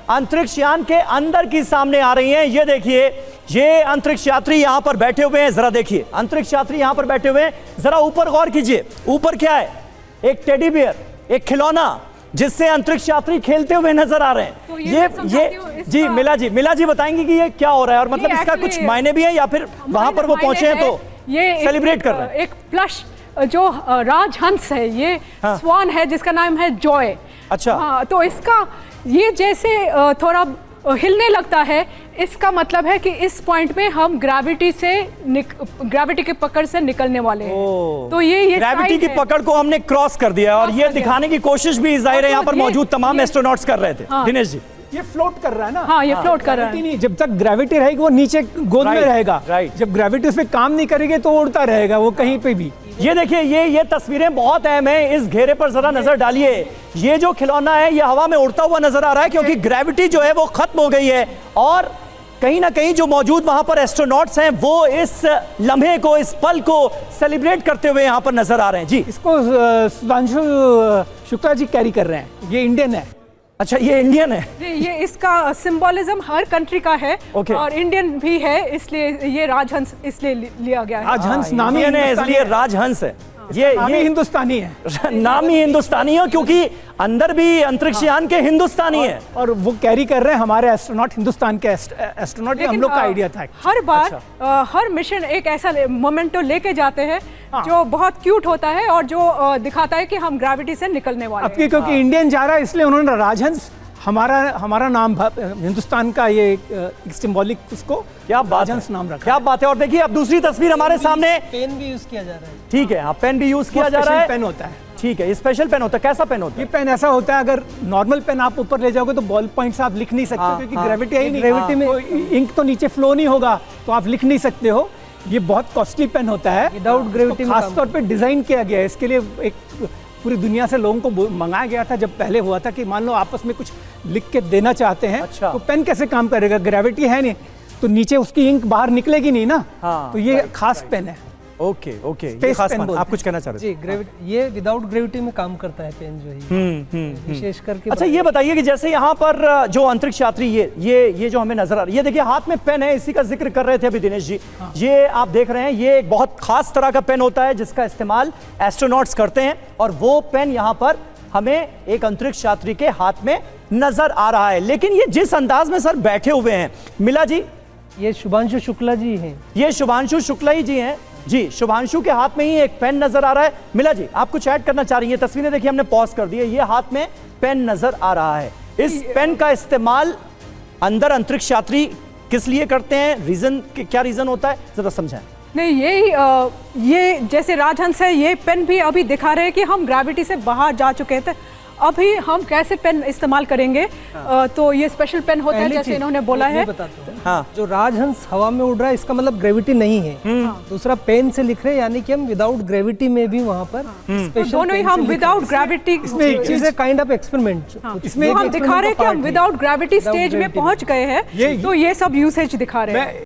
अंतरिक्ष यान के अंदर की सामने आ रही हैं। ये देखिए, ये अंतरिक्ष यात्री यहां पर बैठे हुए हैं। जरा देखिए, अंतरिक्ष यात्री यहां पर बैठे हुए हैं। जरा ऊपर गौर कीजिए, ऊपर क्या है? एक टेडी बियर, एक खिलौना जिससे अंतरिक्ष यात्री खेलते हुए नजर आ रहे हैं। तो ये जी मिला जी बताएंगे कि ये क्या हो रहा है और मतलब इसका कुछ मायने भी है या फिर वहां पर वो पहुंचे हैं तो ये सेलिब्रेट कर रहे हैं? एक प्लस जो राजहंस है, ये स्वान है जिसका नाम है जॉय। अच्छा। हाँ, तो इसका ये जैसे थोड़ा हिलने लगता है, इसका मतलब है कि इस पॉइंट में हम ग्रेविटी की पकड़ से निकलने वाले हैं। तो ये ग्रेविटी की पकड़ को हमने क्रॉस कर दिया और ये दिखाने की कोशिश भी जाहिर है यहाँ पर मौजूद तमाम एस्ट्रोनॉट्स कर रहे थे। दिनेश जी, ये फ्लोट कर रहा है ना? हाँ, ये फ्लोट कर रहा है। नहीं, जब तक ग्रेविटी रहेगी वो नीचे गोद में रहेगा। जब ग्रेविटी उस पे काम नहीं करेगी तो उड़ता रहेगा वो कहीं पे भी। ये देखिए, ये तस्वीरें बहुत अहम है। इस घेरे पर जरा नजर डालिए। ये जो खिलौना है ये हवा में उड़ता हुआ नजर आ रहा है क्योंकि ग्रेविटी जो है वो खत्म हो गई है और कहीं ना कहीं जो मौजूद वहां पर एस्ट्रोनॉट्स हैं वो इस लम्हे को, इस पल को सेलिब्रेट करते हुए यहां पर नजर आ रहे हैं। जी, इसको सुधांशु शुक्ला जी कैरी कर रहे हैं। ये इंडियन है। अच्छा, ये इंडियन है? ये इसका सिंबोलिज्म हर कंट्री का है। और इंडियन भी है, इसलिए ये राजहंस इसलिए लिया गया है। राजहंस नाम ही है, इसलिए राजहंस है। ये हिंदुस्तानी है। नाम ही हिंदुस्तानी है क्योंकि अंदर भी अंतरिक्ष यान के हिंदुस्तानी है और वो कैरी कर रहे हैं हमारे एस्ट्रोनॉट, हिंदुस्तान के एस्ट्रोनॉट। हम लोग का आइडिया था। हर बार हर मिशन एक ऐसा मोमेंटो लेके जाते हैं जो बहुत क्यूट होता है और जो दिखाता है कि हम ग्रेविटी से निकलने वाले हैं। क्योंकि इंडियन जा रहा है इसलिए उन्होंने राजहंस हमारा नाम हिंदुस्तान का ये सिंबॉलिक उसको क्या राजहंस नाम रखा। क्या बात है। और देखिए अब दूसरी तस्वीर हमारे सामने। पेन भी यूज किया जा रहा है। ठीक है, हाँ, पेन भी यूज किया जा रहा है। पेन होता है। ठीक है, स्पेशल पेन होता है। कैसा पेन होता है? ये पेन ऐसा होता है, अगर नॉर्मल पेन आप ऊपर ले जाओगे तो बॉल पॉइंट से आप लिख नहीं सकते क्योंकि ग्रेविटी है ही नहीं। ग्रेविटी में इंक तो नीचे फ्लो नहीं होगा तो आप लिख नहीं सकते हो। ये बहुत कॉस्टली पेन होता है, विदाउट ग्रेविटी। खासतौर पे डिजाइन किया गया है इसके लिए। एक पूरी दुनिया से लोगों को मंगाया गया था। जब पहले हुआ था कि मान लो आपस में कुछ लिख के देना चाहते हैं। अच्छा। तो पेन कैसे काम करेगा? ग्रेविटी है नहीं तो नीचे उसकी इंक बाहर निकलेगी नहीं ना। तो ये खास पेन है। ओके, ये खास पेन। आप कुछ कहना चाह रहे थे? जी, ग्रेविटी, ये विदाउट ग्रेविटी में काम करता है पेन जो है विशेष करके। अच्छा, ये बताइए कि जैसे यहाँ पर जो अंतरिक्ष यात्री ये जो हमें नजर आ रहा है, ये देखिए हाथ में पेन है, इसी का जिक्र कर रहे थे अभी दिनेश जी। ये आप देख रहे हैं, ये एक बहुत खास तरह का पेन होता है जिसका इस्तेमाल एस्ट्रोनॉट्स करते हैं और वो पेन यहाँ पर हमें एक अंतरिक्ष यात्री के हाथ में नजर आ रहा है। लेकिन ये जिस अंदाज में सर बैठे हुए हैं, मिला जी, ये शुभांशु शुक्ला जी हैं। ये शुभांशु शुक्ला ही जी हैं। जी, शुभांशु के हाथ में ही एक पेन नजर आ रहा है। मिला जी, आप कुछ ऐड करना चाह रही हैं? तस्वीरें देखिए, हमने पॉज कर दी है। ये हाथ में पेन नजर आ रहा है। इस पेन का इस्तेमाल अंदर अंतरिक्ष यात्री किस लिए करते हैं? रीजन क्या रीजन होता है, जरा समझाएं। नहीं, ये जैसे राजहंस है, ये पेन भी अभी दिखा रहे हैं कि हम ग्रेविटी से बाहर जा चुके थे। अभी हम कैसे पेन इस्तेमाल करेंगे? तो ये स्पेशल पेन होता है जैसे इन्होंने बोला है। हाँ, जो राजहंस हवा में उड़ रहा है इसका मतलब ग्रेविटी नहीं है। दूसरा पेन से लिख रहे हैं यानी कि हम विदाउट ग्रेविटी में भी वहाँ पर तो दोनों ही हम विदाउट ग्रेविटी, इसमें एक चीज है, काइंड ऑफ एक्सपेरिमेंट। इसमें हम दिखा रहे हैं कि हम विदाउट ग्रेविटी स्टेज में पहुंच गए हैं। तो ये सब यूसेज दिखा रहे हैं।